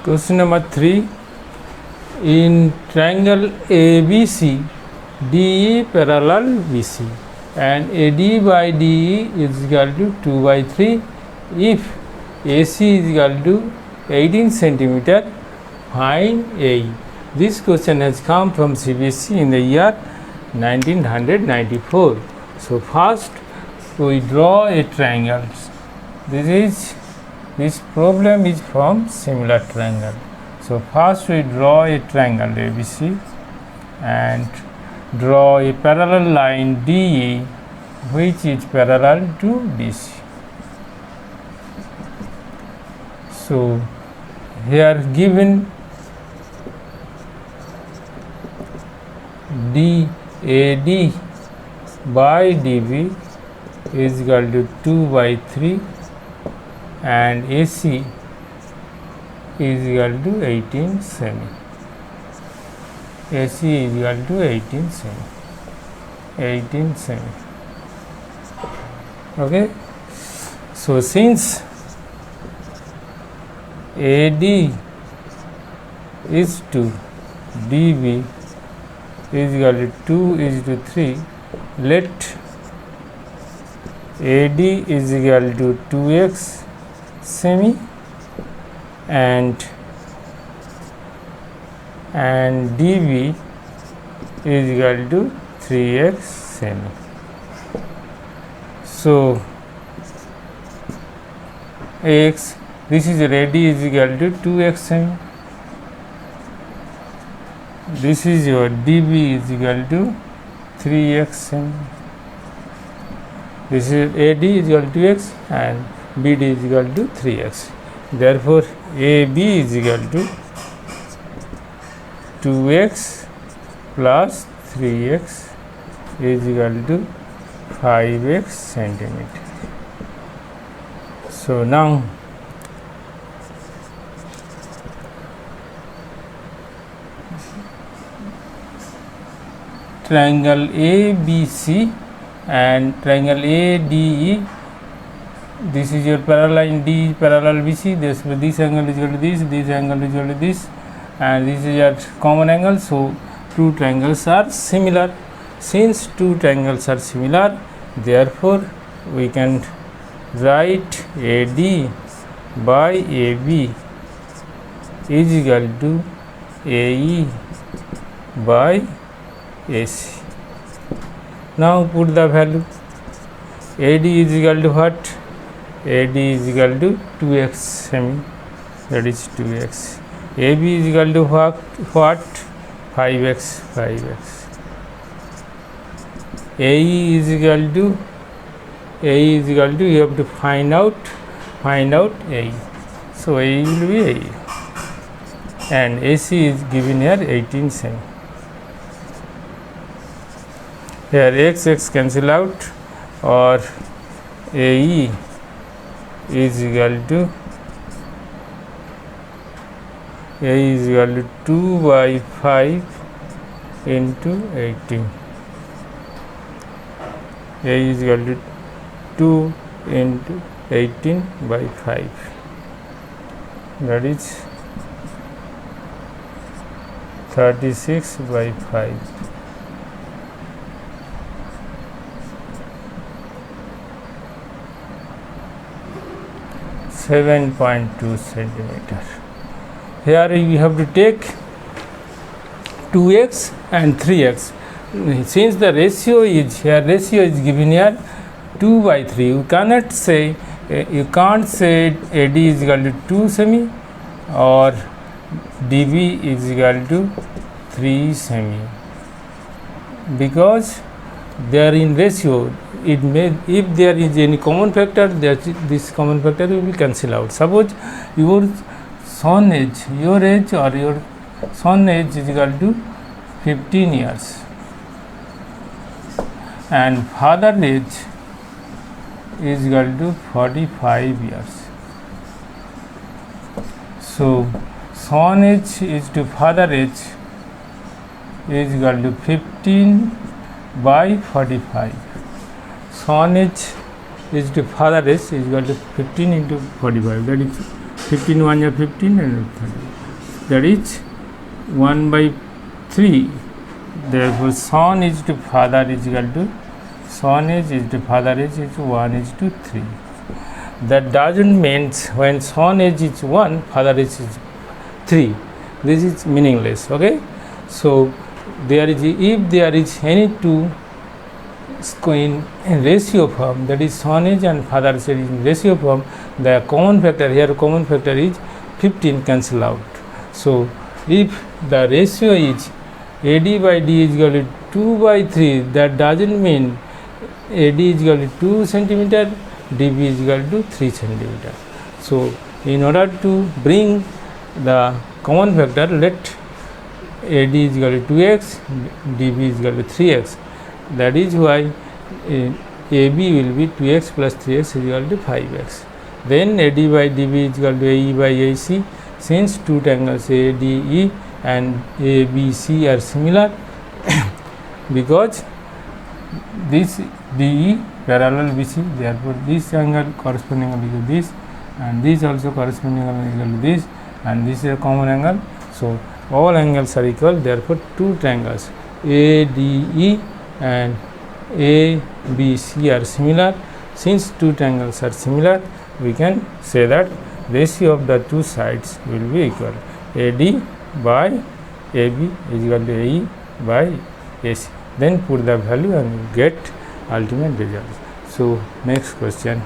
Question number 3. In triangle ABC, DE parallel BC and AD by DE is equal to 2 by 3. If AC is equal to 18 centimeter, find AE. This question has come from CBSE in the year 1994. So first we draw a triangle. This problem is from similar triangle. So first we draw a triangle ABC and draw a parallel line DE which is parallel to DC. So here given DAD by DB is equal to 2 by 3 and AC is equal to 18 semi. AC is equal to 18 semi. 18 semi. Okay. So since AD is 2, DB is equal to 2 is to 3, let AD is equal to 2x semi and DB is equal to 3x semi. So x, this is AD is equal to 2x semi. This is your DB is equal to 3x semi. This is AD is equal to x and BD is equal to 3x. Therefore, AB is equal to 2x plus 3x is equal to 5x centimeter. So now triangle ABC and triangle ADE, this is your parallel line D parallel BC, this angle is equal to this angle is equal to this, and this is your common angle. So two triangles are similar. Since two triangles are similar, therefore we can write AD by AB is equal to AE by AC. Now put the value. AD is equal to what? AD is equal to 2x semi, that is 2x. AB is equal to what? 5x. AE is equal to you have to find out AE. So AE will be AE and AC is given here 18 semi. Here x cancel out, or AE is equal to 2 by 5 into 18. AE is equal to 2 into 18 by 5. That is 36 by 5. 7.2 centimeter. Here you have to take 2x and 3x. Since the ratio is given here 2 by 3, you can't say AD is equal to 2 semi or DB is equal to 3 semi, because they are in ratio. It may, if there is any common factor, this common factor will cancel out. Suppose your son age is equal to 15 years and father age is equal to 45 years. So son age is to father age is equal to 15 by 45. Son age is to father age is equal to 15 into 45, that is 15 1 are 15 and 30. That is 1 by 3. Therefore son is to father is equal to son is to father is 1 is to 3. That doesn't mean when son age is 1 father age is 3. This is meaningless. Okay, so there is, if there is any two in ratio form, that is son age and father age in ratio form, the common factor here, common factor is 15 cancel out. So if the ratio is AD by D is equal to 2 by 3, that doesn't mean AD is equal to 2 centimeter, DB is equal to 3 centimeter. So in order to bring the common factor, let AD is equal to 2x, DB is equal to 3x. That is why AB will be 2x plus 3x is equal to 5x. Then AD by DB is equal to AE by AC. Since two triangles ADE and ABC are similar, because this DE parallel BC, therefore this angle corresponding angle is this, and this also corresponding angle is equal to this, and this is a common angle. So all angles are equal, therefore two triangles ADE and ABC are similar. Since two triangles are similar, we can say that ratio of the two sides will be equal. AD by AB is equal to AE by AC. Then put the value and get ultimate result. So next question.